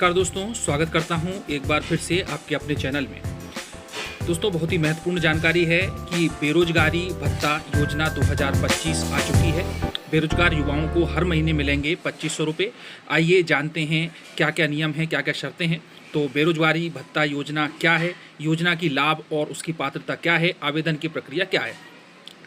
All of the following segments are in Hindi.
नमस्कार दोस्तों, स्वागत करता हूं एक बार फिर से आपके अपने चैनल में। दोस्तों, बहुत ही महत्वपूर्ण जानकारी है कि बेरोजगारी भत्ता योजना 2025 आ चुकी है। बेरोजगार युवाओं को हर महीने मिलेंगे 2500 रुपये। आइए जानते हैं क्या क्या नियम हैं, क्या क्या शर्तें हैं। तो बेरोजगारी भत्ता योजना क्या है, योजना की लाभ और उसकी पात्रता क्या है, आवेदन की प्रक्रिया क्या है।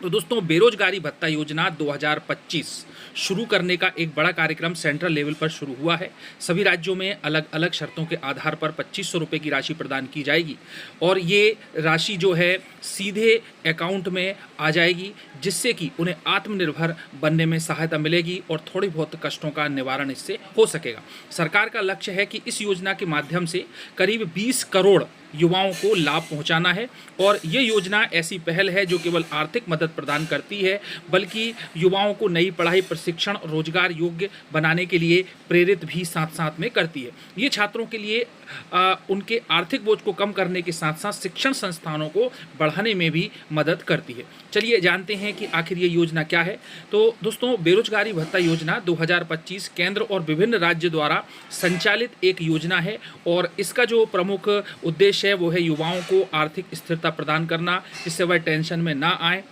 तो दोस्तों, बेरोजगारी भत्ता योजना 2025 शुरू करने का एक बड़ा कार्यक्रम सेंट्रल लेवल पर शुरू हुआ है। सभी राज्यों में अलग अलग शर्तों के आधार पर 2500 रुपये की राशि प्रदान की जाएगी और ये राशि जो है सीधे अकाउंट में आ जाएगी, जिससे कि उन्हें आत्मनिर्भर बनने में सहायता मिलेगी और थोड़ी बहुत कष्टों का निवारण इससे हो सकेगा। सरकार का लक्ष्य है कि इस योजना के माध्यम से करीब 20 करोड़ युवाओं को लाभ पहुंचाना है और ये योजना ऐसी पहल है जो केवल आर्थिक मदद प्रदान करती है, बल्कि युवाओं को नई पढ़ाई, प्रशिक्षण, रोजगार योग्य बनाने के लिए प्रेरित भी साथ साथ में करती है। ये छात्रों के लिए उनके आर्थिक बोझ को कम करने के साथ साथ शिक्षण संस्थानों को बढ़ाने में भी मदद करती है। चलिए जानते हैं कि आखिर ये योजना क्या है। तो दोस्तों, बेरोजगारी भत्ता योजना 2025 केंद्र और विभिन्न राज्य द्वारा संचालित एक योजना है और इसका जो प्रमुख उद्देश्य है वो है युवाओं को आर्थिक स्थिरता प्रदान करना, जिससे वह टेंशन में ना आए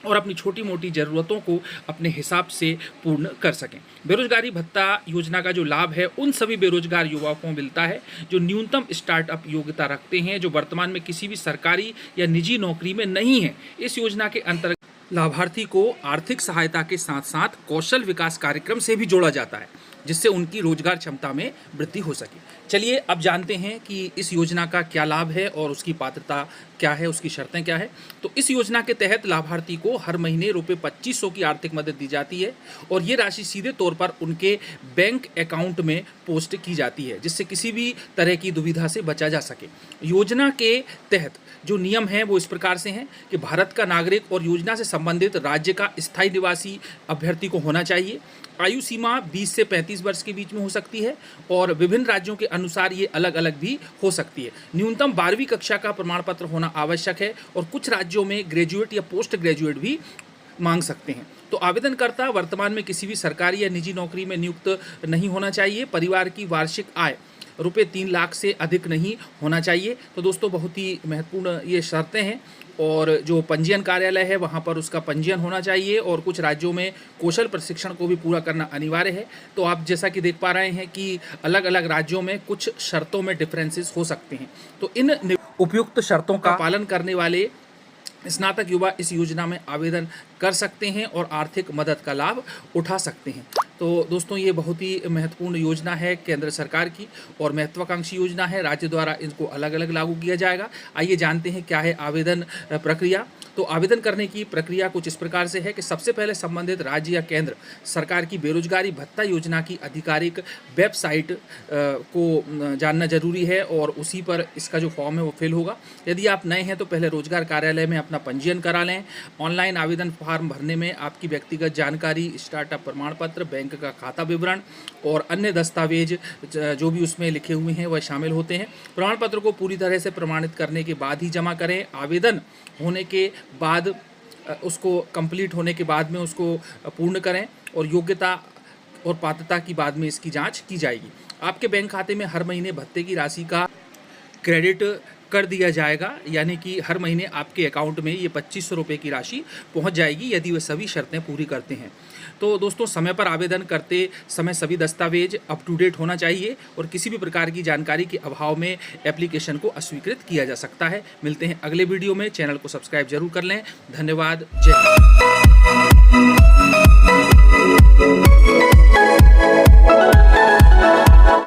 और अपनी छोटी मोटी ज़रूरतों को अपने हिसाब से पूर्ण कर सकें। बेरोजगारी भत्ता योजना का जो लाभ है उन सभी बेरोजगार युवाओं को मिलता है जो न्यूनतम स्टार्टअप योग्यता रखते हैं, जो वर्तमान में किसी भी सरकारी या निजी नौकरी में नहीं है। इस योजना के अंतर्गत लाभार्थी को आर्थिक सहायता के साथ साथ कौशल विकास कार्यक्रम से भी जोड़ा जाता है, जिससे उनकी रोजगार क्षमता में वृद्धि हो सके। चलिए अब जानते हैं कि इस योजना का क्या लाभ है और उसकी पात्रता क्या है, उसकी शर्तें क्या है। तो इस योजना के तहत लाभार्थी को हर महीने रुपये 2500 की आर्थिक मदद दी जाती है और ये राशि सीधे तौर पर उनके बैंक अकाउंट में पोस्ट की जाती है, जिससे किसी भी तरह की दुविधा से बचा जा सके। योजना के तहत जो नियम हैं वो इस प्रकार से हैं कि भारत का नागरिक और योजना से संबंधित राज्य का स्थायी निवासी अभ्यर्थी को होना चाहिए। आयु सीमा 20 से 35 वर्ष के बीच में हो सकती है और विभिन्न राज्यों के अनुसार ये अलग अलग भी हो सकती है। न्यूनतम 12वीं कक्षा का प्रमाण पत्र होना आवश्यक है और कुछ राज्यों में ग्रेजुएट या पोस्ट ग्रेजुएट भी मांग सकते हैं। तो आवेदनकर्ता वर्तमान में किसी भी सरकारी या निजी नौकरी में नियुक्त नहीं होना चाहिए। परिवार की वार्षिक आय रुपये 3 लाख से अधिक नहीं होना चाहिए। तो दोस्तों, बहुत ही महत्वपूर्ण ये शर्तें हैं और जो पंजीयन कार्यालय है वहाँ पर उसका पंजीयन होना चाहिए और कुछ राज्यों में कौशल प्रशिक्षण को भी पूरा करना अनिवार्य है। तो आप जैसा कि देख पा रहे हैं कि अलग अलग राज्यों में कुछ शर्तों में डिफरेंसेस हो सकते हैं। तो इन उपयुक्त शर्तों का पालन करने वाले स्नातक युवा इस योजना में आवेदन कर सकते हैं और आर्थिक मदद का लाभ उठा सकते हैं। तो दोस्तों, ये बहुत ही महत्वपूर्ण योजना है केंद्र सरकार की और महत्वाकांक्षी योजना है। राज्य द्वारा इनको अलग अलग लागू किया जाएगा। आइए जानते हैं क्या है आवेदन प्रक्रिया। तो आवेदन करने की प्रक्रिया कुछ इस प्रकार से है कि सबसे पहले संबंधित राज्य या केंद्र सरकार की बेरोजगारी भत्ता योजना की आधिकारिक वेबसाइट को जानना जरूरी है और उसी पर इसका जो फॉर्म है वो फिल होगा। यदि आप नए हैं तो पहले रोजगार कार्यालय में अपना पंजीयन करा लें। ऑनलाइन आवेदन फॉर्म भरने में आपकी व्यक्तिगत जानकारी, स्टार्टअप प्रमाण पत्र, बैंक का खाता विवरण और अन्य दस्तावेज जो भी उसमें लिखे हुए हैं वह शामिल होते हैं। प्रमाण पत्र को पूरी तरह से प्रमाणित करने के बाद ही जमा करें। आवेदन होने के बाद उसको कंप्लीट होने के बाद में उसको पूर्ण करें और योग्यता और पात्रता की बाद में इसकी जांच की जाएगी। आपके बैंक खाते में हर महीने भत्ते की राशि का क्रेडिट कर दिया जाएगा, यानी कि हर महीने आपके अकाउंट में ये 2500 रुपये की राशि पहुंच जाएगी यदि वे सभी शर्तें पूरी करते हैं। तो दोस्तों, समय पर आवेदन करते समय सभी दस्तावेज अप टू डेट होना चाहिए और किसी भी प्रकार की जानकारी के अभाव में एप्लीकेशन को अस्वीकृत किया जा सकता है। मिलते हैं अगले वीडियो में। चैनल को सब्सक्राइब जरूर कर लें। धन्यवाद। जय हिंद।